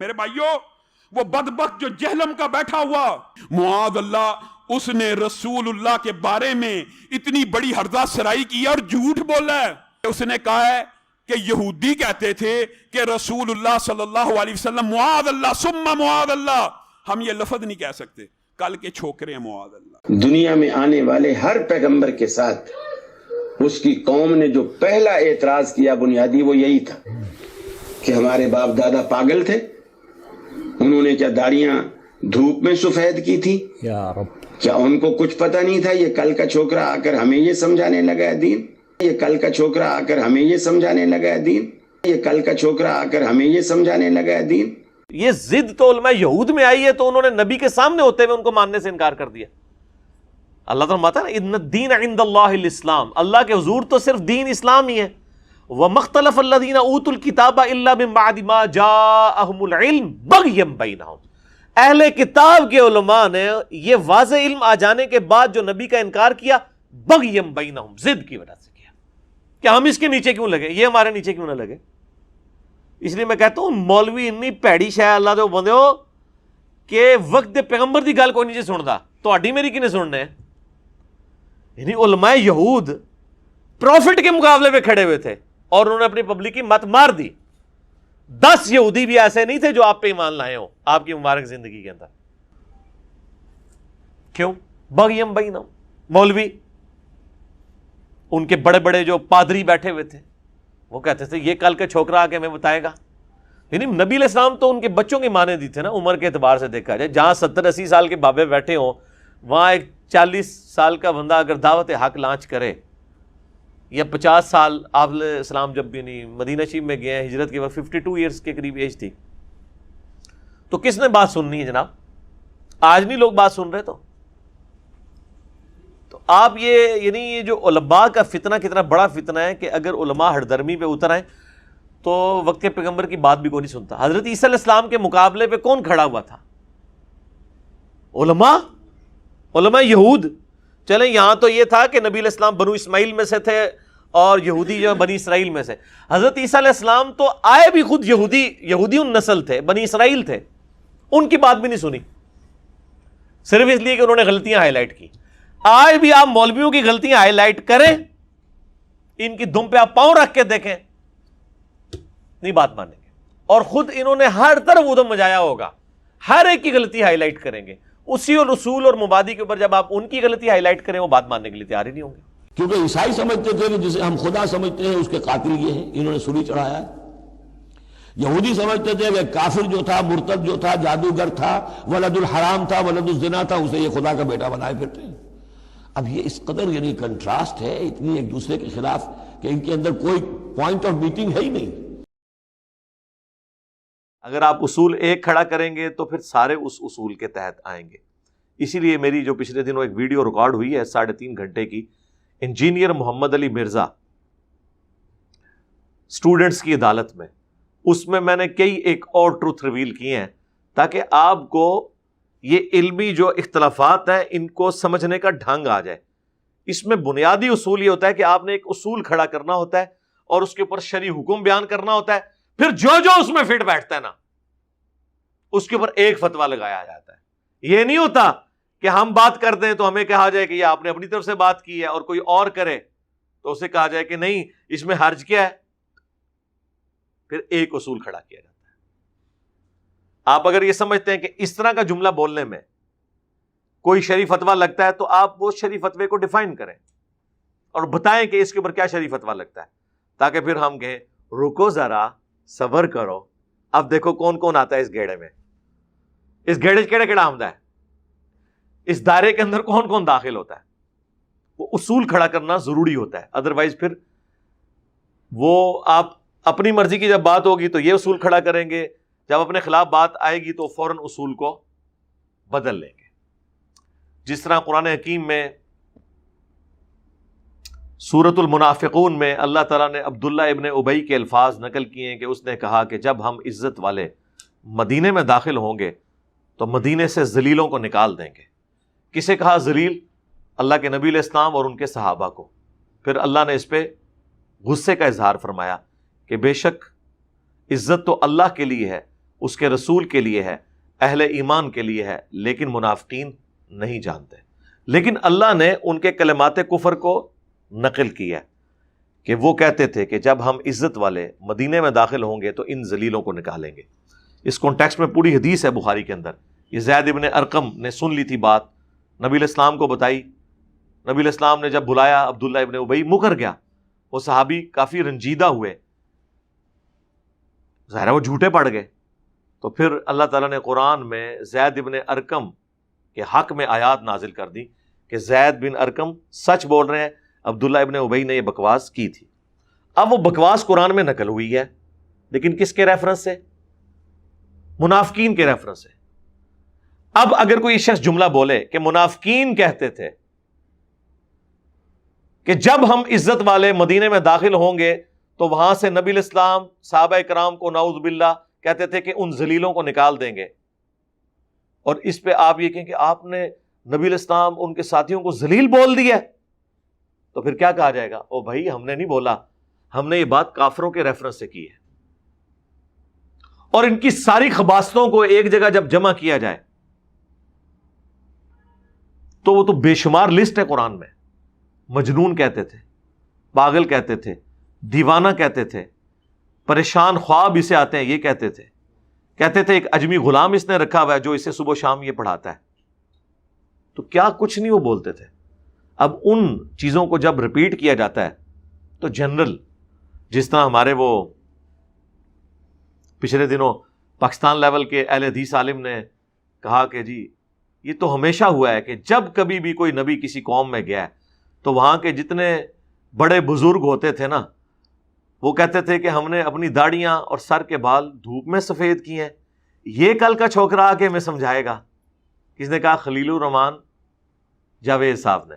میرے بھائیوں، وہ بدبخت جو جہلم کا بیٹھا ہوا معاذ اللہ، اس نے رسول اللہ کے بارے میں اتنی بڑی ہرزہ سرائی کی اور جھوٹ بولا ہے۔ اس نے کہا ہے کہ یہودی کہتے تھے کہ رسول اللہ صلی اللہ علیہ وسلم معاذ اللہ ثم معاذ اللہ، ہم یہ لفظ نہیں کہہ سکتے، کل کے چھوکرے ہیں معاذ اللہ۔ دنیا میں آنے والے ہر پیغمبر کے ساتھ اس کی قوم نے جو پہلا اعتراض کیا بنیادی وہ یہی تھا کہ ہمارے باپ دادا پاگل تھے، انہوں نے کیا داڑیاں دھوپ میں سفید کی تھی؟ یا رب، کیا ان کو کچھ پتہ نہیں تھا؟ یہ کل کا چھوکرا آ کر ہمیں یہ سمجھانے لگا ہے دین، یہ کل کا چھوکرا آ کر ہمیں یہ سمجھانے لگا ہے دین، یہ کل کا چھوکرا آ کر ہمیں یہ سمجھانے لگا ہے دین۔ یہ ضد تو علماء یہود میں آئی ہے تو انہوں نے نبی کے سامنے ہوتے ہوئے ان کو ماننے سے انکار کر دیا۔ اللہ تعالیٰ فرماتا ہے نا ان الدین عند اللہ الاسلام، اللہ کے حضور تو صرف دین اسلام ہی ہے۔ وَمَا اخْتَلَفَ الَّذِينَ أُوتُوا الْكِتَابَ إِلَّا مِن بَعْدِ مَا جَاءَهُمُ الْعِلْمُ بَغْيًا بَيْنَهُمْ، اہل کتاب کے علماء نے یہ واضح علم آ جانے کے بعد جو نبی کا انکار کیا بغیم بینہم، ضد کی وجہ سے کیا کہ ہم اس کے نیچے کیوں لگے، یہ ہمارے نیچے کیوں نہ لگے۔ اس لیے میں کہتا ہوں مولوی اتنی پیڑی شے اللہ دے بندے ہو کہ وقت پیغمبر دی گل کوئی نہیں جی سندا، تہاڈی میری کنے سننے ہیں؟ یعنی علماء یہود پروفٹ کے مقابلے میں کھڑے ہوئے تھے اور انہوں نے اپنی پبلک کی مت مار دی۔ 10 یہودی بھی ایسے نہیں تھے جو آپ پہ ایمان لائے ہوں آپ کی مبارک زندگی کے اندر۔ کیوں؟ بغیم بینہم، مولوی ان کے بڑے بڑے جو پادری بیٹھے ہوئے تھے وہ کہتے تھے یہ کل کا چھوکرا آ کے ہمیں بتائے گا۔ یعنی نبی علیہ السلام تو ان کے بچوں کی مانے دی تھے نا، عمر کے اعتبار سے دیکھا جائے، جہاں 70-80 سال کے بابے بیٹھے ہوں وہاں ایک 40 سال کا بندہ اگر دعوت حق لانچ کرے، یا 50 سال آپ علیہ السلام جب بھی نہیں مدینہ شریف میں گئے ہیں ہجرت کے وقت 52 ایئرس کے قریب ایج تھی، تو کس نے بات سننی ہے جناب؟ آج نہیں لوگ بات سن رہے تو آپ یہ یعنی یہ جو علماء کا فتنہ کتنا بڑا فتنہ ہے کہ اگر علماء ہر درمی پہ اتر آئیں تو وقت کے پیغمبر کی بات بھی کوئی نہیں سنتا۔ حضرت عیسیٰ علیہ السلام کے مقابلے پہ کون کھڑا ہوا تھا؟ علماء یہود۔ چلیں یہاں تو یہ تھا کہ نبی علیہ السلام بنو اسماعیل میں سے تھے اور یہودی جو بنی اسرائیل میں سے، حضرت عیسیٰ علیہ السلام تو آئے بھی خود یہودی نسل تھے، بنی اسرائیل تھے، ان کی بات بھی نہیں سنی صرف اس لیے کہ انہوں نے غلطیاں ہائی لائٹ کی۔ آج بھی آپ مولویوں کی غلطیاں ہائی لائٹ کریں، ان کی دم پہ آپ پاؤں رکھ کے دیکھیں، نہیں بات مانیں گے، اور خود انہوں نے ہر طرف ادھم مچایا ہوگا، ہر ایک کی غلطی ہائی لائٹ کریں گے، اسی اور رسول اور مبادی کے اوپر جب آپ ان کی غلطی ہائی لائٹ کریں وہ بات ماننے کے لیے تیار ہی نہیں ہوں گے۔ کیونکہ عیسائی سمجھتے تھے کہ جسے ہم خدا سمجھتے ہیں اس کے قاتل یہ ہیں، انہوں نے سولی چڑھایا ہے۔ یہودی سمجھتے تھے کہ کافر جو تھا، مرتد جو تھا، جادوگر تھا، ولد الحرام تھا، ولد الزنا تھا، اسے یہ خدا کا بیٹا بنائے پھرتے ہیں۔ اب یہ اس قدر یعنی کنٹراسٹ ہے اتنی ایک دوسرے کے خلاف کہ ان کے اندر کوئی پوائنٹ آف میٹنگ ہے ہی نہیں۔ اگر آپ اصول ایک کھڑا کریں گے تو پھر سارے اس اصول کے تحت آئیں گے۔ اسی لیے میری جو پچھلے دنوں ایک ویڈیو ریکارڈ ہوئی ہے 3.5 گھنٹے کی، انجینئر محمد علی مرزا اسٹوڈنٹس کی عدالت میں، اس میں میں نے کئی ایک اور ٹروتھ ریویل کیے ہیں تاکہ آپ کو یہ علمی جو اختلافات ہیں ان کو سمجھنے کا ڈھنگ آ جائے۔ اس میں بنیادی اصول یہ ہوتا ہے کہ آپ نے ایک اصول کھڑا کرنا ہوتا ہے اور اس کے اوپر شرعی حکم بیان کرنا ہوتا ہے، پھر جو اس میں فٹ بیٹھتا ہے نا اس کے اوپر ایک فتویٰ لگایا جاتا ہے۔ یہ نہیں ہوتا کہ ہم بات کر دیں تو ہمیں کہا جائے کہ یہ آپ نے اپنی طرف سے بات کی ہے، اور کوئی اور کرے تو اسے کہا جائے کہ نہیں اس میں حرج کیا ہے، پھر ایک اصول کھڑا کیا جاتا ہے۔ آپ اگر یہ سمجھتے ہیں کہ اس طرح کا جملہ بولنے میں کوئی شرعی فتویٰ لگتا ہے تو آپ وہ شرعی فتوے کو ڈیفائن کریں اور بتائیں کہ اس کے اوپر کیا شرعی فتویٰ لگتا ہے، تاکہ پھر ہم کہیں رکو ذرا صبر کرو، اب دیکھو کون کون آتا ہے اس گھیڑے میں، اس گھیڑے سے کیڑا کیڑا آمدہ ہے، اس دائرے کے اندر کون کون داخل ہوتا ہے۔ وہ اصول کھڑا کرنا ضروری ہوتا ہے، ادروائز پھر وہ آپ اپنی مرضی کی جب بات ہوگی تو یہ اصول کھڑا کریں گے، جب اپنے خلاف بات آئے گی تو فوراً اصول کو بدل لیں گے۔ جس طرح قرآن حکیم میں سورۃ المنافقون میں اللہ تعالیٰ نے عبداللہ ابن ابی کے الفاظ نقل کیے ہیں کہ اس نے کہا کہ جب ہم عزت والے مدینے میں داخل ہوں گے تو مدینے سے ذلیلوں کو نکال دیں گے۔ کسے کہا ذلیل؟ اللہ کے نبی علیہ السلام اور ان کے صحابہ کو۔ پھر اللہ نے اس پہ غصے کا اظہار فرمایا کہ بے شک عزت تو اللہ کے لیے ہے، اس کے رسول کے لیے ہے، اہل ایمان کے لیے ہے، لیکن منافقین نہیں جانتے۔ لیکن اللہ نے ان کے کلمات کفر کو نقل کیا کہ وہ کہتے تھے کہ جب ہم عزت والے مدینے میں داخل ہوں گے تو ان ذلیلوں کو نکالیں گے۔ اس کانٹیکسٹ میں پوری حدیث ہے بخاری کے اندر۔ یہ زید ابن ارقم نے سن لی تھی بات، نبی علیہ السلام کو بتائی، نبی علیہ السلام نے جب بلایا عبداللہ ابن ابی مکر گیا، وہ صحابی کافی رنجیدہ ہوئے، ظاہر ہے وہ جھوٹے پڑ گئے۔ تو پھر اللہ تعالیٰ نے قرآن میں زید ابن ارقم کے حق میں آیات نازل کر دی کہ زید بن ارقم سچ بول رہے ہیں، عبداللہ ابن ابی نے یہ بکواس کی تھی۔ اب وہ بکواس قرآن میں نقل ہوئی ہے، لیکن کس کے ریفرنس سے؟ منافقین کے ریفرنس سے۔ اب اگر کوئی شخص جملہ بولے کہ منافقین کہتے تھے کہ جب ہم عزت والے مدینے میں داخل ہوں گے تو وہاں سے نبی علیہ السلام صحابہ کرام کو نعوذ باللہ کہتے تھے کہ ان ذلیلوں کو نکال دیں گے، اور اس پہ آپ یہ کہیں کہ آپ نے نبی علیہ السلام ان کے ساتھیوں کو ذلیل بول دیا، تو پھر کیا کہا جائے گا؟ او بھائی ہم نے نہیں بولا، ہم نے یہ بات کافروں کے ریفرنس سے کی ہے۔ اور ان کی ساری خباثتوں کو ایک جگہ جب جمع کیا جائے تو وہ تو بے شمار لسٹ ہے قرآن میں۔ مجنون کہتے تھے، پاگل کہتے تھے، دیوانہ کہتے تھے، پریشان خواب اسے آتے ہیں یہ کہتے تھے، کہتے تھے ایک اجمی غلام اس نے رکھا ہوا ہے جو اسے صبح و شام یہ پڑھاتا ہے۔ تو کیا کچھ نہیں وہ بولتے تھے۔ اب ان چیزوں کو جب ریپیٹ کیا جاتا ہے تو جنرل، جس طرح ہمارے وہ پچھلے دنوں پاکستان لیول کے اہل حدیث عالم نے کہا کہ جی یہ تو ہمیشہ ہوا ہے کہ جب کبھی بھی کوئی نبی کسی قوم میں گیا ہے تو وہاں کے جتنے بڑے بزرگ ہوتے تھے نا، وہ کہتے تھے کہ ہم نے اپنی داڑیاں اور سر کے بال دھوپ میں سفید کیے ہیں، یہ کل کا چھوکرا آ کے ہمیں سمجھائے گا۔ کس نے کہا؟ خلیل الرحمان جاوید صاحب نے۔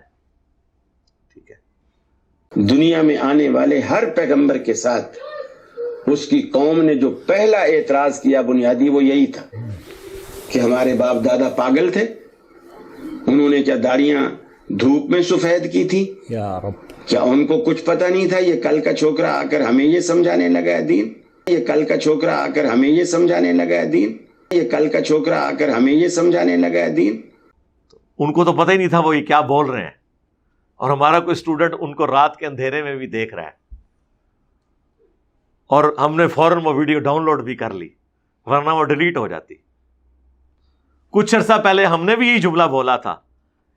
ٹھیک ہے، دنیا میں آنے والے ہر پیغمبر کے ساتھ اس کی قوم نے جو پہلا اعتراض کیا بنیادی وہ یہی تھا کہ ہمارے باپ دادا پاگل تھے، انہوں نے کیا داڑیاں دھوپ میں سفید کی تھی؟ یا رب، کیا ان کو کچھ پتہ نہیں تھا یہ کل کا چھوکرا آ کر ہمیں یہ سمجھانے لگا ہے دین؟ یہ کل کا چھوکرا آ کر ہمیں یہ سمجھانے لگا ہے دین؟ یہ کل کا چھوکرا آ کر ہمیں یہ سمجھانے لگا ہے دین؟ ان کو تو پتہ ہی نہیں تھا وہ یہ کیا بول رہے ہیں، اور ہمارا کوئی اسٹوڈنٹ ان کو رات کے اندھیرے میں بھی دیکھ رہا ہے، اور ہم نے فوراً وہ ویڈیو ڈاؤن لوڈ بھی کر لی، ورنہ وہ ڈیلیٹ ہو جاتی۔ کچھ عرصہ پہلے ہم نے بھی یہی جملہ بولا تھا،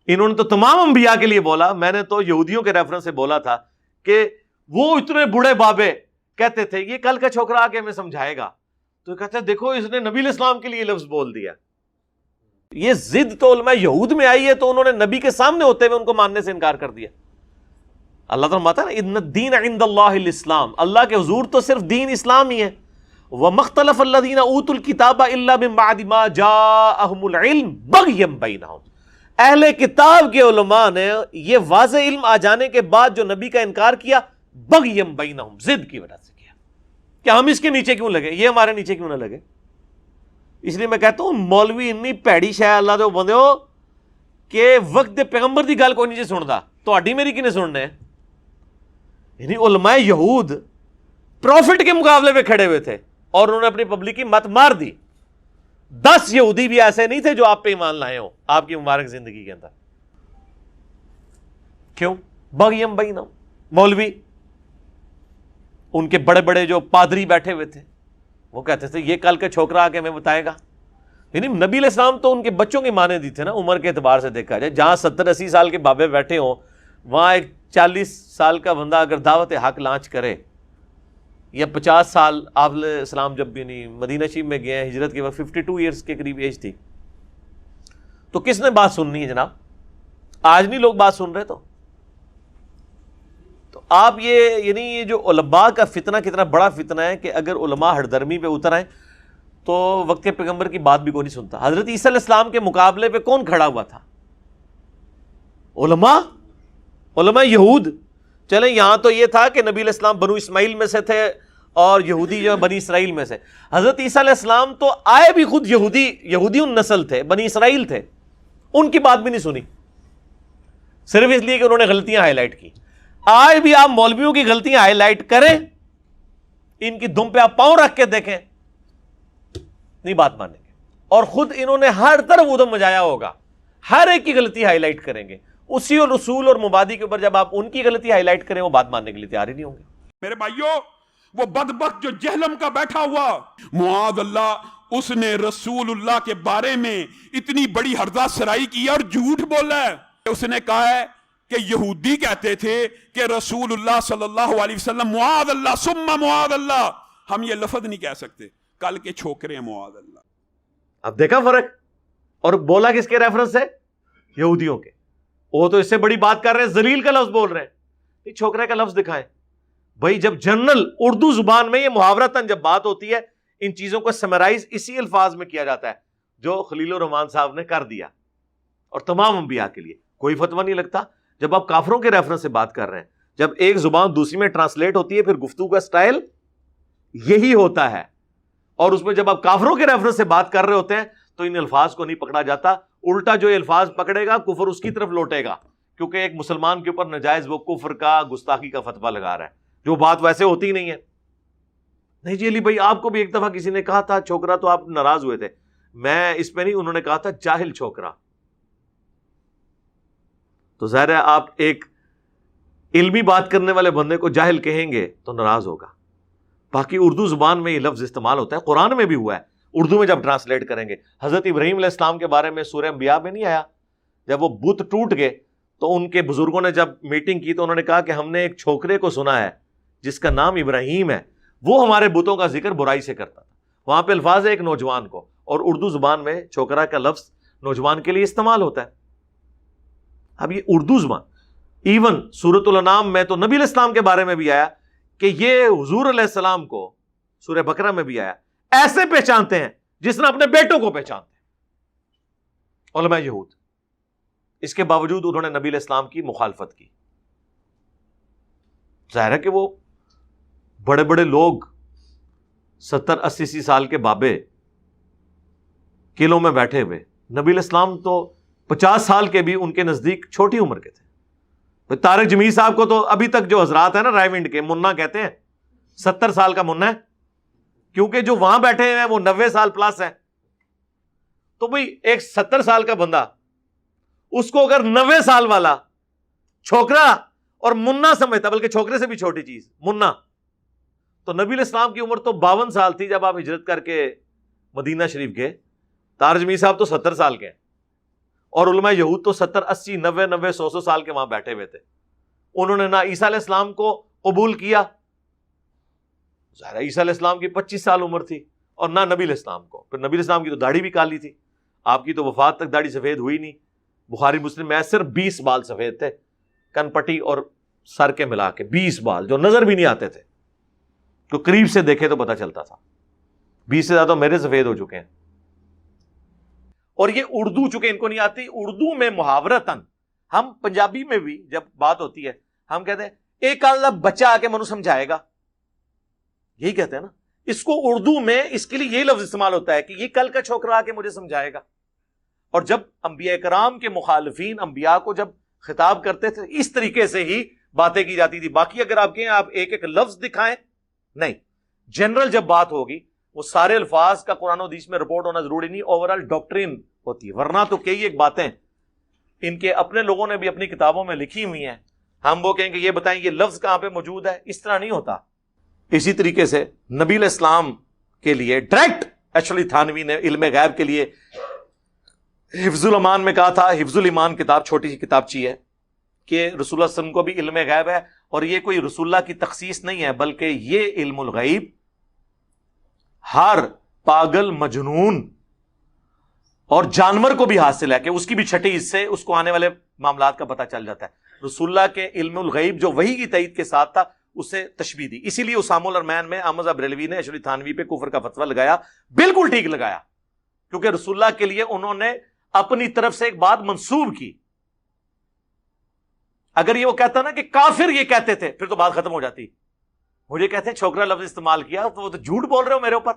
انہوں نے تو تمام انبیاء کے لیے بولا، میں نے تو یہودیوں کے ریفرنس سے بولا تھا کہ وہ اتنے بوڑھے بابے کہتے تھے یہ کل کا چھوکرا آ کے ہمیں سمجھائے گا، تو کہتے ہیں دیکھو اس نے نبی علیہ السلام کے لیے لفظ بول دیا۔ یہ ضد تو علماء یہود میں آئی ہے، تو انہوں نے نبی کے سامنے ہوتے ہوئے ان کو ماننے سے انکار کر دیا۔ اللہ تعالیٰ ماتا نا ان الدین عند اللہ الاسلام، اللہ کے حضور تو صرف دین اسلام ہی ہے۔ وَمَا اخْتَلَفَ الَّذِينَ أُوتُوا الْكِتَابَ إِلَّا مِن بَعْدِ مَا جَاءَهُمُ الْعِلْمُ بَغْيًا بَيْنَهُمْ، اہل کتاب کے علماء نے یہ واضح علم آ جانے کے بعد جو نبی کا انکار کیا، بغیم بینہم، ضد کی وجہ سے کیا کہ ہم اس کے نیچے کیوں لگے، یہ ہمارے نیچے کیوں نہ لگے۔ اس لیے میں کہتا ہوں مولوی انی پیڑی شے اللہ دے بندے ہو کہ وقت دے پیغمبر دی گل کوئی نہیں سندا، تہاڈی میری کنے سننے؟ یعنی علماء یہود پروفٹ کے مقابلے میں کھڑے ہوئے تھے اور انہوں نے اپنی پبلک کی مت مار دی۔ 10 یہودی بھی ایسے نہیں تھے جو آپ پہ ایمان لائے ہوں آپ کی مبارک زندگی کے اندر۔ کیوں؟ بغیم بینہم، مولوی ان کے بڑے بڑے جو پادری بیٹھے ہوئے تھے وہ کہتے تھے یہ کل کا چھوکرا آ کے ہمیں بتائے گا۔ یعنی نبی علیہ السلام تو ان کے بچوں کی مانے دی تھے نا، عمر کے اعتبار سے دیکھا جائے، جہاں 70-80 سال کے بابے بیٹھے ہوں وہاں ایک 40 سال کا بندہ اگر دعوت حق لانچ کرے، یا 50 سال آپ علیہ السلام جب بھی نہیں مدینہ شریف میں گئے ہیں ہجرت کے وقت 52 ایئرس کے قریب ایج تھی، تو کس نے بات سننی ہے جناب؟ آج نہیں لوگ بات سن رہے۔ تو آپ یعنی یہ جو علماء کا فتنہ کتنا بڑا فتنہ ہے کہ اگر علماء ہردرمی پہ اتر آئیں تو وقت کے پیغمبر کی بات بھی کوئی نہیں سنتا۔ حضرت عیسیٰ علیہ السلام کے مقابلے پہ کون کھڑا ہوا تھا؟ علماء یہود۔ چلیں یہاں تو یہ تھا کہ نبی علیہ السلام بنو اسماعیل میں سے تھے اور یہودی جو بنی اسرائیل میں سے۔ حضرت عیسیٰ علیہ السلام تو آئے بھی خود یہودی نسل تھے، بنی اسرائیل تھے، ان کی بات بھی نہیں سنی، صرف اس لیے کہ انہوں نے غلطیاں ہائی لائٹ کی۔ آج بھی آپ مولویوں کی غلطیاں ہائی لائٹ کریں، ان کی دم پہ آپ پاؤں رکھ کے دیکھیں، نہیں بات مانیں گے، اور خود انہوں نے ہر طرف ادھم مچایا ہوگا، ہر ایک کی غلطی ہائی لائٹ کریں گے، اسی اور رسول اور مبادی کے اوپر جب آپ ان کی غلطی ہائی لائٹ کریں وہ بات ماننے کے لیے تیار ہی نہیں ہوں گے۔ میرے بھائیوں، وہ بدبخت جو جہلم کا بیٹھا ہوا، معاذ اللہ، اس نے رسول اللہ کے بارے میں اتنی بڑی ہرزہ سرائی کی اور جھوٹ بولا ہے۔ اس نے کہا ہے کہ یہودی کہتے تھے کہ رسول اللہ صلی اللہ علیہ وسلم معاذ اللہ ثم معاذ اللہ، ہم یہ لفظ نہیں کہہ سکتے، کل کے چھوکرے ہیں معاذ اللہ۔ اب دیکھا فرق؟ اور بولا کس کے ریفرنس سے؟ یہودیوں کے۔ وہ تو اس سے بڑی بات کر رہے ہیں، ذلیل کا لفظ بول رہے ہیں، یہ چھوکرے کا لفظ دکھائیں۔ بھائی جب جنرل اردو زبان میں یہ محاورتاً جب بات ہوتی ہے، ان چیزوں کو سمرائز اسی الفاظ میں کیا جاتا ہے جو خلیل الرحمان صاحب نے کر دیا، اور تمام انبیاء کے لیے کوئی فتویٰ نہیں لگتا۔ جب آپ کافروں کے ریفرنس سے بات کر رہے ہیں، جب ایک زبان دوسری میں ٹرانسلیٹ ہوتی ہے، پھر گفتگو کا سٹائل یہی ہوتا ہے، اور اس میں جب آپ کافروں کے ریفرنس سے بات کر رہے ہوتے ہیں تو ان الفاظ کو نہیں پکڑا جاتا، الٹا جو الفاظ پکڑے گا کفر اس کی طرف لوٹے گا، کیونکہ ایک مسلمان کے اوپر نجائز وہ کفر کا گستاخی کا فتویٰ لگا رہا ہے، جو بات ویسے ہوتی ہی نہیں ہے۔ نہیں جی علی بھائی، آپ کو بھی ایک دفعہ کسی نے کہا تھا چھوکرا، تو آپ ناراض ہوئے تھے، میں اس پہ نہیں، انہوں نے کہا تھا جاہل چھوکرا، تو ظاہر ہے آپ ایک علمی بات کرنے والے بندے کو جاہل کہیں گے تو ناراض ہوگا۔ باقی اردو زبان میں یہ لفظ استعمال ہوتا ہے، قرآن میں بھی ہوا ہے، اردو میں جب ٹرانسلیٹ کریں گے، حضرت ابراہیم علیہ السلام کے بارے میں سورہ انبیاء میں نہیں آیا، جب وہ بت ٹوٹ گئے تو ان کے بزرگوں نے جب میٹنگ کی تو انہوں نے کہا کہ ہم نے ایک چھوکرے کو سنا ہے جس کا نام ابراہیم ہے، وہ ہمارے بتوں کا ذکر برائی سے کرتا تھا۔ وہاں پہ الفاظ ہے ایک نوجوان کو، اور اردو زبان میں چھوکرا کا لفظ نوجوان کے لیے استعمال ہوتا ہے۔ اب یہ اردو زبان، ایون سورۃ الانعام میں تو نبی علیہ السلام کے بارے میں بھی آیا کہ یہ حضور علیہ السلام کو، سورہ بقرہ میں بھی آیا، ایسے پہچانتے ہیں جس نے اپنے بیٹوں کو پہچانتے ہیں علماء یہود۔ اس کے باوجود انہوں نے نبی علیہ السلام کی مخالفت کی۔ ظاہر ہے کہ وہ بڑے بڑے لوگ 70-80 سال کے بابے قلعوں میں بیٹھے ہوئے، نبی علیہ السلام تو 50 سال کے بھی ان کے نزدیک چھوٹی عمر کے تھے۔ طارق جمیل صاحب کو تو ابھی تک جو حضرات ہیں نا رائے ونڈ کے، منا کہتے ہیں، 70 سال کا منا ہے، کیونکہ جو وہاں بیٹھے ہیں وہ 90 سال پلس ہیں۔ تو بھئی ایک 70 سال کا بندہ، اس کو اگر 90 سال والا چھوکرا اور منا سمجھتا، بلکہ چھوکرے سے بھی چھوٹی چیز منا، تو نبی علیہ السلام کی عمر تو 52 سال تھی جب آپ ہجرت کر کے مدینہ شریف گئے۔ طارق جمیل صاحب تو 70 سال کے ہیں، اور علماء یہود تو 70 80 90 90 100 سال کے وہاں بیٹھے ہوئے تھے۔ انہوں نے نہ عیسیٰ علیہ السلام کو قبول کیا، ظاہر ہے عیسیٰ علیہ السلام کی 25 سال عمر تھی، اور نہ نبی علیہ السلام کو۔ پھر نبی علیہ السلام کی تو داڑھی بھی کالی تھی، آپ کی تو وفات تک داڑھی سفید ہوئی نہیں۔ بخاری مسلم میں صرف 20 بال سفید تھے، کن پٹی اور سر کے ملا کے 20 بال، جو نظر بھی نہیں آتے تھے، جو قریب سے دیکھے تو پتہ چلتا تھا۔ 20 سے زیادہ میرے سفید ہو چکے ہیں۔ اور یہ اردو چونکہ ان کو نہیں آتی، اردو میں محاورتاً، ہم پنجابی میں بھی جب بات ہوتی ہے ہم کہتے ہیں ایک اللہ بچہ آ کے منو سمجھائے گا، یہی کہتے ہیں نا۔ اس کو اردو میں اس کے لیے یہ لفظ استعمال ہوتا ہے کہ یہ کل کا چھوکرا آ کے مجھے سمجھائے گا۔ اور جب انبیاء کرام کے مخالفین انبیاء کو جب خطاب کرتے تھے اس طریقے سے ہی باتیں کی جاتی تھی۔ باقی اگر آپ کہیں آپ ایک ایک لفظ دکھائیں، نہیں، جنرل جب بات ہوگی وہ سارے الفاظ کا قرآن و حدیث میں رپورٹ ہونا ضروری نہیں، اوورال ڈاکٹرین ہوتی ہے۔ ورنہ تو کئی ایک باتیں ان کے اپنے لوگوں نے بھی اپنی کتابوں میں لکھی ہوئی ہیں، ہم وہ کہیں کہ یہ بتائیں یہ لفظ کہاں پہ موجود ہے، اس طرح نہیں ہوتا۔ اسی طریقے سے نبی علیہ السلام کے لیے ڈائریکٹ ایکچولی تھانوی نے علم غیب کے لیے حفظ الامان میں کہا تھا، حفظ الایمان کتاب چھوٹی سی کتابچی ہے، کہ رسول اللہ صلی اللہ علیہ وسلم کو بھی علم غیب ہے، اور یہ کوئی رسول اللہ کی تخصیص نہیں ہے، بلکہ یہ علم الغیب ہر پاگل، مجنون اور جانور کو بھی حاصل ہے، کہ اس کی بھی چھٹی حصے اس کو آنے والے معاملات کا پتہ چل جاتا ہے۔ رسول اللہ کے علم الغیب جو وحی کی تائید کے ساتھ تھا اسے تشبیہ دی۔ اسی لیے اسامہ الارمین میں احمد بریلوی نے ایشوری تھانوی پہ کفر کا فتویٰ لگایا، بالکل ٹھیک لگایا، کیونکہ رسول اللہ کے لیے انہوں نے اپنی طرف سے ایک بات منسوب کی۔ اگر یہ وہ کہتا نا کہ کافر یہ کہتے تھے، پھر تو بات ختم ہو جاتی۔ مجھے کہتے ہیں چھوکرا لفظ استعمال کیا، تو وہ تو جھوٹ بول رہے ہو میرے اوپر،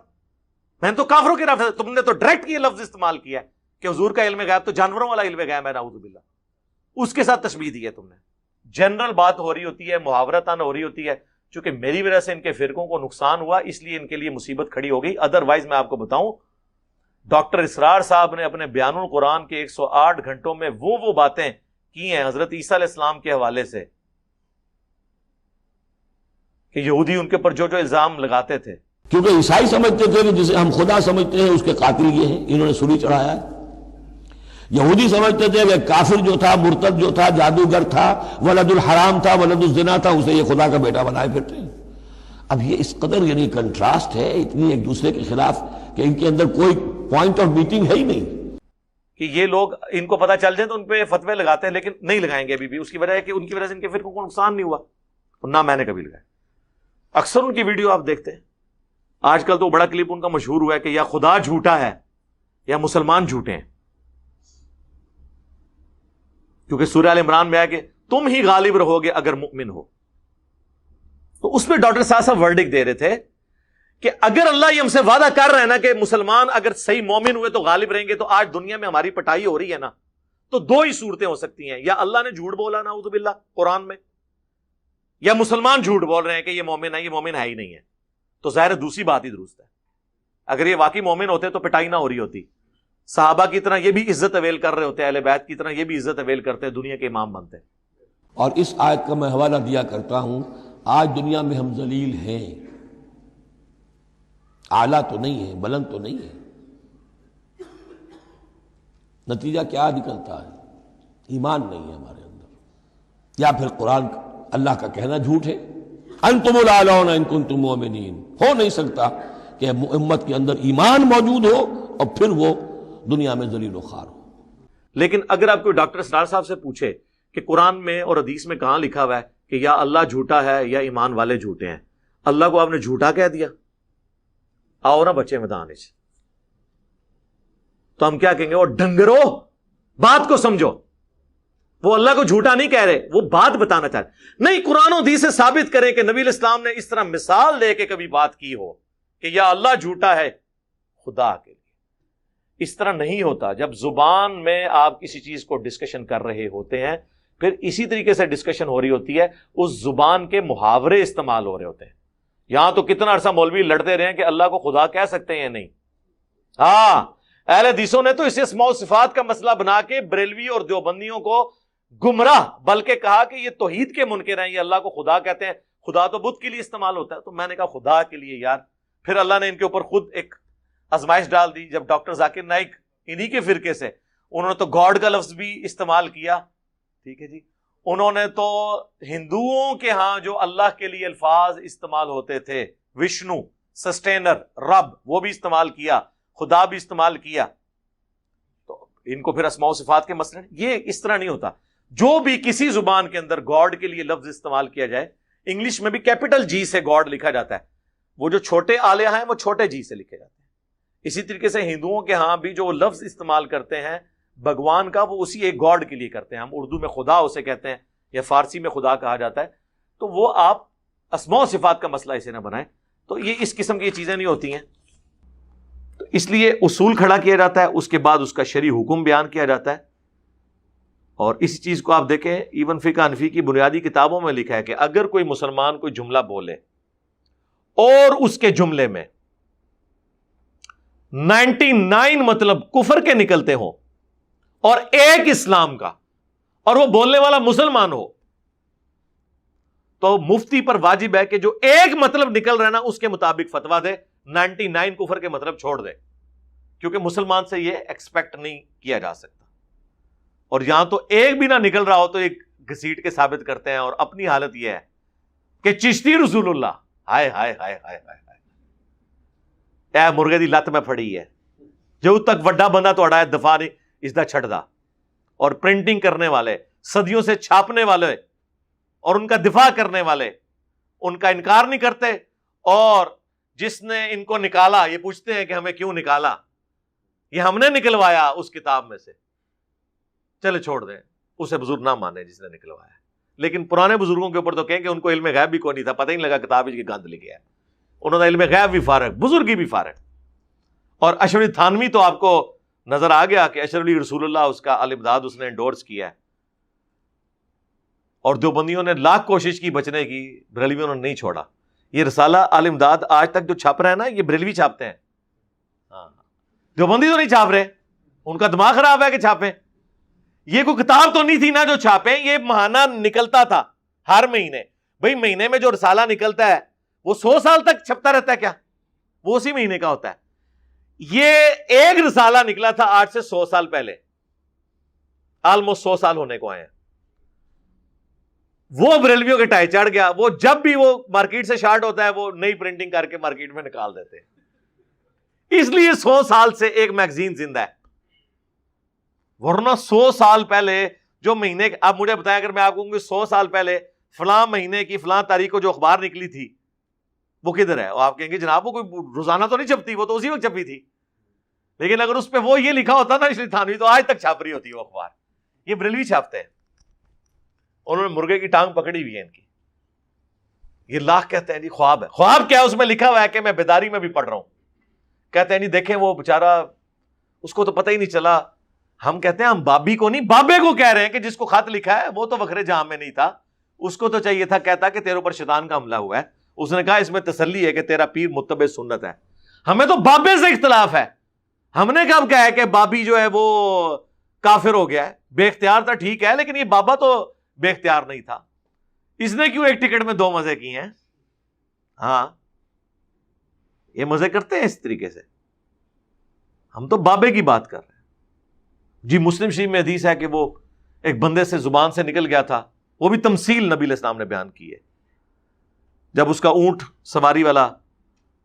میں نے تو کافروں کی رفض، تم نے تو ڈائریکٹ یہ لفظ استعمال کیا ہے کہ حضور کا علم غیب تو جانوروں والا علم غیب ہے، نعوذ باللہ، اس کے ساتھ تشبیہ دی ہے تم نے۔ جنرل بات ہو رہی ہوتی ہے، محاورتاً ہو رہی ہوتی ہے، چونکہ میری وجہ سے ان کے فرقوں کو نقصان ہوا اس لیے ان کے لیے مصیبت کھڑی ہو گئی۔ ادروائز میں آپ کو بتاؤں ڈاکٹر اسرار صاحب نے اپنے بیان القرآن کے 108 گھنٹوں میں وہ باتیں کی ہیں حضرت عیسیٰ علیہ السلام کے حوالے سے کہ یہودی ان کے اوپر جو الزام لگاتے تھے. کیونکہ عیسائی سمجھتے تھے کہ جسے ہم خدا سمجھتے ہیں اس کے قاتل یہ ہیں، انہوں نے سولی چڑھایا ہے. یہودی سمجھتے تھے کہ کافر جو تھا، مرتد جو تھا، جادوگر تھا، ولد الحرام تھا، ولد الزنا تھا، اسے یہ خدا کا بیٹا بنائے پھرتے ہیں. اب یہ اس قدر یعنی کنٹراسٹ ہے اتنی ایک دوسرے کے خلاف کہ ان کے اندر کوئی پوائنٹ آف میٹنگ ہے ہی نہیں کہ یہ لوگ ان کو پتہ چل جائے تو ان پہ فتوے لگاتے ہیں، لیکن نہیں لگائیں گے ابھی بھی. اس کی وجہ ہے کہ ان کی وجہ سے ان کے فرقوں کو نقصان نہیں ہوا اور نہ میں نے کبھی لگایا. اکثر ان کی ویڈیو آپ دیکھتے ہیں. آج کل تو بڑا کلپ ان کا مشہور ہوا ہے کہ یا خدا جھوٹا ہے یا مسلمان جھوٹے ہیں، کیونکہ سورہ ال عمران میں آیا کہ تم ہی غالب رہو گے اگر مؤمن ہو. تو اس پہ ڈاکٹر صاحب ورڈک دے رہے تھے کہ اگر اللہ یہ ہم سے وعدہ کر رہے ہیں نا کہ مسلمان اگر صحیح مومن ہوئے تو غالب رہیں گے، تو آج دنیا میں ہماری پٹائی ہو رہی ہے نا، تو دو ہی صورتیں ہو سکتی ہیں، یا اللہ نے جھوٹ بولا نعوذ باللہ قرآن میں، یا مسلمان جھوٹ بول رہے ہیں کہ یہ مومن ہے، یہ مومن ہے ہی نہیں ہے. تو ظاہر دوسری بات ہی درست ہے. اگر یہ واقعی مومن ہوتے تو پٹائی نہ ہو رہی ہوتی. صحابہ کی طرح یہ بھی عزت اویل کر رہے ہوتے، اہل بیت کی طرح یہ بھی عزت اویل کرتے، دنیا کے امام بنتے. اور اس آیت کا میں حوالہ دیا کرتا ہوں. آج دنیا میں ہم ذلیل ہیں، اعلیٰ تو نہیں ہے، بلند تو نہیں ہے. نتیجہ کیا نکلتا ہے؟ ایمان نہیں ہے ہمارے اندر، یا پھر قرآن اللہ کا کہنا جھوٹ ہے. انتم الاعلون ان کنتم مؤمنین. ہو نہیں سکتا کہ امت کے اندر ایمان موجود ہو اور پھر وہ دنیا میں ذلیل و خوار ہو. لیکن اگر آپ کوئی ڈاکٹر اسرار صاحب سے پوچھے کہ قرآن میں اور حدیث میں کہاں لکھا ہوا ہے کہ یا اللہ جھوٹا ہے یا ایمان والے جھوٹے ہیں، اللہ کو آپ نے جھوٹا کہہ دیا، آؤ نا بچے میدان وچ، تو ہم کیا کہیں گے؟ وہ ڈنگرو بات کو سمجھو. وہ اللہ کو جھوٹا نہیں کہہ رہے، وہ بات بتانا چاہ رہے. نہیں، قرآن و حدیث سے ثابت کریں کہ نبی علیہ السلام نے اس طرح مثال دے کے کبھی بات کی ہو کہ یا اللہ جھوٹا ہے خدا کے لیے. اس طرح نہیں ہوتا. جب زبان میں آپ کسی چیز کو ڈسکشن کر رہے ہوتے ہیں، پھر اسی طریقے سے ڈسکشن ہو رہی ہوتی ہے، اس زبان کے محاورے استعمال ہو رہے ہوتے ہیں. یہاں تو کتنا عرصہ مولوی لڑتے رہے ہیں کہ اللہ کو خدا کہہ سکتے ہیں یا نہیں. ہاں، اہل حدیثوں نے تو اسے اسماء و صفات کا مسئلہ بنا کے بریلوی اور دیوبندیوں کو گمراہ، بلکہ کہا کہ یہ توحید کے منکر ہیں، یہ اللہ کو خدا کہتے ہیں. خدا تو بت کے لیے استعمال ہوتا ہے. تو میں نے کہا خدا کے لیے یار. پھر اللہ نے ان کے اوپر خود ایک آزمائش ڈال دی. جب ڈاکٹر ذاکر نائک انہی کے فرقے سے، انہوں نے تو گاڈ کا لفظ بھی استعمال کیا. ٹھیک ہے جی. انہوں نے تو ہندوؤں کے ہاں جو اللہ کے لیے الفاظ استعمال ہوتے تھے، وشنو، سسٹینر، رب، وہ بھی استعمال کیا، خدا بھی استعمال کیا. تو ان کو پھر اسماء و صفات کے مسئلے. یہ اس طرح نہیں ہوتا. جو بھی کسی زبان کے اندر گاڈ کے لیے لفظ استعمال کیا جائے، انگلش میں بھی کیپٹل جی سے گاڈ لکھا جاتا ہے، وہ جو چھوٹے آلیہ ہیں وہ چھوٹے جی سے لکھے جاتے ہیں. اسی طریقے سے ہندوؤں کے ہاں بھی جو لفظ استعمال کرتے ہیں بھگوان کا، وہ اسی ایک گاڈ کے لیے کرتے ہیں. ہم اردو میں خدا اسے کہتے ہیں یا فارسی میں خدا کہا جاتا ہے. تو وہ آپ اسماء و صفات کا مسئلہ اسے نہ بنائیں. تو یہ اس قسم کی چیزیں نہیں ہوتی ہیں. تو اس لیے اصول کھڑا کیا جاتا ہے، اس کے بعد اس کا شرعی حکم بیان کیا جاتا ہے. اور اسی چیز کو آپ دیکھیں، ایون فقہ حنفی کی بنیادی کتابوں میں لکھا ہے کہ اگر کوئی مسلمان کوئی جملہ بولے اور اس کے جملے میں 99 مطلب کفر کے نکلتے ہوں اور ایک اسلام کا، اور وہ بولنے والا مسلمان ہو، تو مفتی پر واجب ہے کہ جو ایک مطلب نکل رہا ہے نا اس کے مطابق فتویٰ دے، 99 کفر کے مطلب چھوڑ دے، کیونکہ مسلمان سے یہ ایکسپیکٹ نہیں کیا جا سکتا. اور یہاں تو ایک بھی نہ نکل رہا ہو تو ایک گھسیٹ کے ثابت کرتے ہیں. اور اپنی حالت یہ ہے کہ چشتی رسول اللہ، ہائے ہائے ہائے ہائے ہائے، اے مرغے دی لت میں پھڑی ہے، جو تک وڈا بندہ توڑا ہے دفاع نہیں اس دا چھڑ دا. اور پرنٹنگ کرنے والے، صدیوں سے چھاپنے والے اور ان کا دفاع کرنے والے ان کا انکار نہیں کرتے. اور جس نے ان کو نکالا یہ پوچھتے ہیں کہ ہمیں کیوں نکالا، یہ ہم نے نکلوایا اس کتاب میں سے. چلے چھوڑ دیں، اسے بزرگ نہ مانے جس نے نکلوایا. لیکن پرانے بزرگوں کے اوپر تو کہیں کہ ان کو علم غیب بھی کوئی نہیں تھا، پتہ ہی نہیں لگا کتاب کی گند لکھی ہے. انہوں نے علم غیب بھی فارغ، بزرگی بھی فارغ. اور اشرف تھانوی تو آپ کو نظر آ گیا کہ اشرف علی رسول اللہ اس کا الامداد اس نے انڈورس کیا ہے. اور دیوبندیوں نے لاکھ کوشش کی بچنے کی، بریلویوں نے نہیں چھوڑا. یہ رسالہ الامداد آج تک جو چھاپ رہا ہے نا، یہ بریلوی چھاپتے ہیں. ہاں، دیوبندی تو نہیں چھاپ رہے, ان کا دماغ خراب ہے کہ چھاپیں. یہ کوئی کتاب تو نہیں تھی نا جو چھاپیں, یہ ماہانہ نکلتا تھا ہر مہینے. بھئی مہینے میں جو رسالہ نکلتا ہے وہ 100 سال تک چھپتا رہتا ہے کیا؟ وہ اسی مہینے کا ہوتا ہے. یہ ایک رسالہ نکلا تھا آج سے 100 سال پہلے, آلموسٹ 100 سال ہونے کو آئے ہیں. وہ بریلویوں کے ٹائے چڑھ گیا, وہ جب بھی وہ مارکیٹ سے شارٹ ہوتا ہے وہ نئی پرنٹنگ کر کے مارکیٹ میں نکال دیتے ہیں. اس لیے 100 سال سے ایک میگزین زندہ ہے, ورنہ 100 سال پہلے جو مہینے, آپ مجھے بتائیں اگر میں آپ کو 100 سال پہلے فلاں مہینے کی فلاں تاریخ کو جو اخبار نکلی تھی وہ کدھر ہے, آپ کہیں گے جناب وہ کوئی روزانہ تو نہیں چھپتی, وہ تو اسی وقت چھپی تھی. لیکن اگر اس پہ وہ یہ لکھا ہوتا نا اشرف تھانوی, تو آج تک چھاپ رہی ہوتی ہے وہ اخبار. یہ بریلوی چھاپتے ہیں, انہوں نے مرغے کی ٹانگ پکڑی ہوئی ہے ان کی. یہ لاکھ کہتے ہیں جی خواب ہے. خواب کیا ہے؟ اس میں لکھا ہوا ہے کہ میں بیداری میں بھی پڑھ رہا ہوں. کہتے ہیں جی دیکھیں وہ بیچارہ, اس کو تو پتہ ہی نہیں چلا. ہم کہتے ہیں ہم بابی کو نہیں, بابے کو کہہ رہے ہیں کہ جس کو خط لکھا ہے وہ تو وکھرے جہاں میں نہیں تھا, اس کو تو چاہیے تھا کہتا کہ تیرے اوپر شیطان کا حملہ ہوا ہے. اس نے کہا اس میں تسلی ہے کہ تیرا پیر متبع سنت ہے. ہمیں تو بابے سے اختلاف ہے. ہم نے کب کہا ہے کہ بابی جو ہے وہ کافر ہو گیا ہے؟ بے اختیار تھا ٹھیک ہے, لیکن یہ بابا تو بے اختیار نہیں تھا. اس نے کیوں ایک ٹکٹ میں 2 مزے کیے ہیں؟ ہاں یہ مزے کرتے ہیں اس طریقے سے. ہم تو بابے کی بات کر رہے ہیں جی. مسلم شریف میں حدیث ہے کہ وہ ایک بندے سے زبان سے نکل گیا تھا, وہ بھی تمثیل نبی علیہ السلام نے بیان کی ہے. جب اس کا اونٹ سواری والا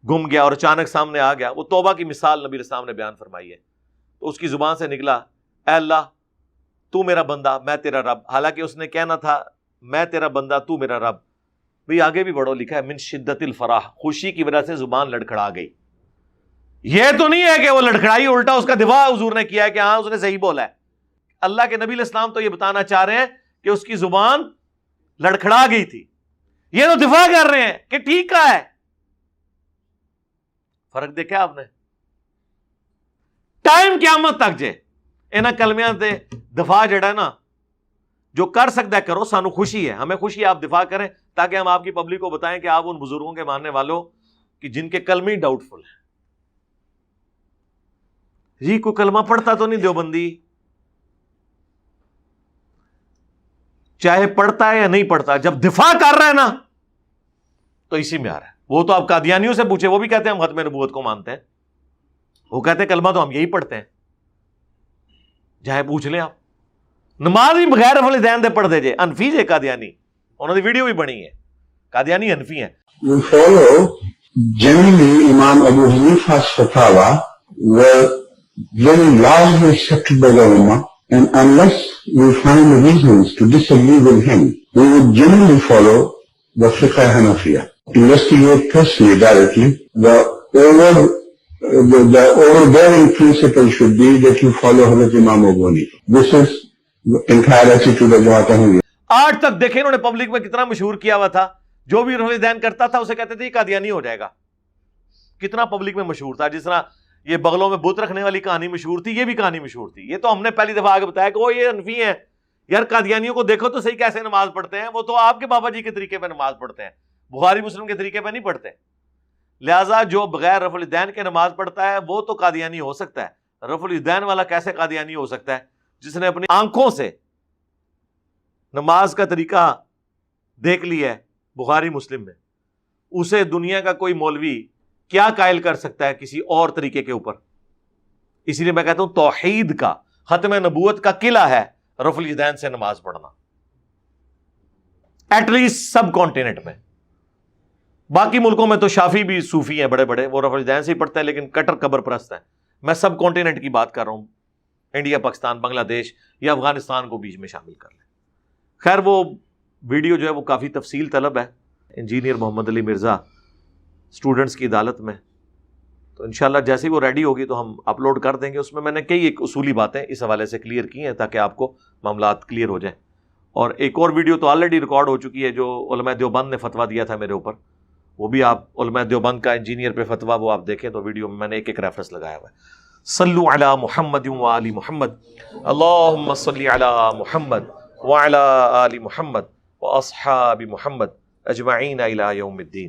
گم گیا اور اچانک سامنے آ گیا, وہ توبہ کی مثال نبی علیہ السلام نے بیان فرمائی ہے. تو اس کی زبان سے نکلا, اے اللہ تو میرا بندہ میں تیرا رب. حالانکہ اس نے کہنا تھا میں تیرا بندہ تو میرا رب. بھئی آگے بھی بڑھو, لکھا ہے من شدت الفرح, خوشی کی وجہ سے زبان لڑکھڑا گئی. یہ تو نہیں ہے کہ وہ لڑکھڑائی, الٹا اس کا دفاع حضور نے کیا ہے کہ ہاں اس نے صحیح بولا ہے. اللہ کے نبی علیہ السلام تو یہ بتانا چاہ رہے ہیں کہ اس کی زبان لڑکھڑا گئی تھی. یہ تو دفاع کر رہے ہیں کہ ٹھیک کہا ہے. فرق دیکھا آپ نے؟ ٹائم قیامت تک جے انہاں کلمیاں دے دفاع جڑا ہے نا, جو کر سکتا ہے کرو, سانو خوشی ہے, ہمیں خوشی ہے آپ دفاع کریں تاکہ ہم آپ کی پبلک کو بتائیں کہ آپ ان بزرگوں کے ماننے والوں کہ جن کے کلمے ڈاؤٹ فل ہیں. جی کوئی کلمہ پڑھتا تو نہیں دیوبندی, چاہے پڑھتا ہے یا نہیں پڑھتا, جب دفاع کر رہا ہے نا تو اسی میں آ رہا ہے. وہ تو آپ قادیانیوں سے پوچھے, وہ بھی کہتے ہیں ہم ختم نبوت کو مانتے ہیں. وہ کہتے ہیں کلمہ تو ہم یہی پڑھتے ہیں. چاہے پوچھ لیں آپ, نماز بھی بغیر رفع الیدین دے پڑھ دے جے. انفی جے قادیانی, انہوں نے ویڈیو بھی بنی ہے, قادیانی انفی ہیں. We follow generally Imam Abu Hanifa's fatwa were very largely accepted by the Ummah, and unless we find reasons to disagree with him, we would generally follow the Fiqh Hanafiya. Investigate personally, directly. The overbearing principle should be that you follow Hazrat Imam Abu Hanifa. This is the entire attitude of Jamaat Ahmadiyya. آج تک دیکھیں انہوں نے public میں کتنا مشہور کیا ہوا تھا, جو بھی رفع الیدین کرتا تھا اسے کہتے تھے یہ قادیانی ہو جائے گا. کتنا پبلک میں مشہور تھا. جس طرح یہ بغلوں میں بت رکھنے والی کہانی مشہور تھی, یہ بھی کہانی مشہور تھی. یہ تو ہم نے پہلی دفعہ آگے بتایا کہ وہ یہ انفی ہیں. یار قادیانیوں کو دیکھو تو صحیح کیسے نماز پڑھتے ہیں, وہ تو آپ کے بابا جی کے طریقے پہ نماز پڑھتے ہیں, بخاری مسلم کے طریقے پہ نہیں پڑھتے. لہٰذا جو بغیر رفع الیدین کے نماز پڑھتا ہے وہ تو قادیانی ہو سکتا ہے. رفع الیدین والا کیسے قادیانی ہو سکتا ہے؟ جس نے اپنی آنکھوں سے نماز کا طریقہ دیکھ لیا ہے بخاری مسلم میں, اسے دنیا کا کوئی مولوی کیا قائل کر سکتا ہے کسی اور طریقے کے اوپر؟ اسی لیے میں کہتا ہوں توحید کا, ختم نبوت کا قلعہ ہے رفع الیدین سے نماز پڑھنا, ایٹ لیسٹ سب کانٹیننٹ میں. باقی ملکوں میں تو شافی بھی صوفی ہیں بڑے بڑے, وہ رفع الیدین سے ہی پڑھتے ہیں لیکن کٹر قبر پرست ہیں. میں سب کانٹیننٹ کی بات کر رہا ہوں, انڈیا, پاکستان, بنگلہ دیش یا افغانستان کو بیچ میں شامل کر لیں. خیر وہ ویڈیو جو ہے وہ کافی تفصیل طلب ہے. انجینئر محمد علی مرزا اسٹوڈنٹس کی عدالت میں, تو انشاءاللہ جیسے ہی وہ ریڈی ہوگی تو ہم اپلوڈ کر دیں گے. اس میں نے کئی ایک اصولی باتیں اس حوالے سے کلیئر کی ہیں تاکہ آپ کو معاملات کلیئر ہو جائیں. اور ایک اور ویڈیو تو آلریڈی ریکارڈ ہو چکی ہے جو علماء دیوبند نے فتویٰ دیا تھا میرے اوپر, وہ بھی آپ علماء دیوبند کا انجینئر پہ فتویٰ وہ آپ دیکھیں تو ویڈیو میں نے ایک ایک ریفرنس لگایا ہوا ہے. صلو علی محمد و آل محمد, اللہم صلی علی محمد وعلی آل محمد واصحاب محمد اجمعین الی یوم الدین.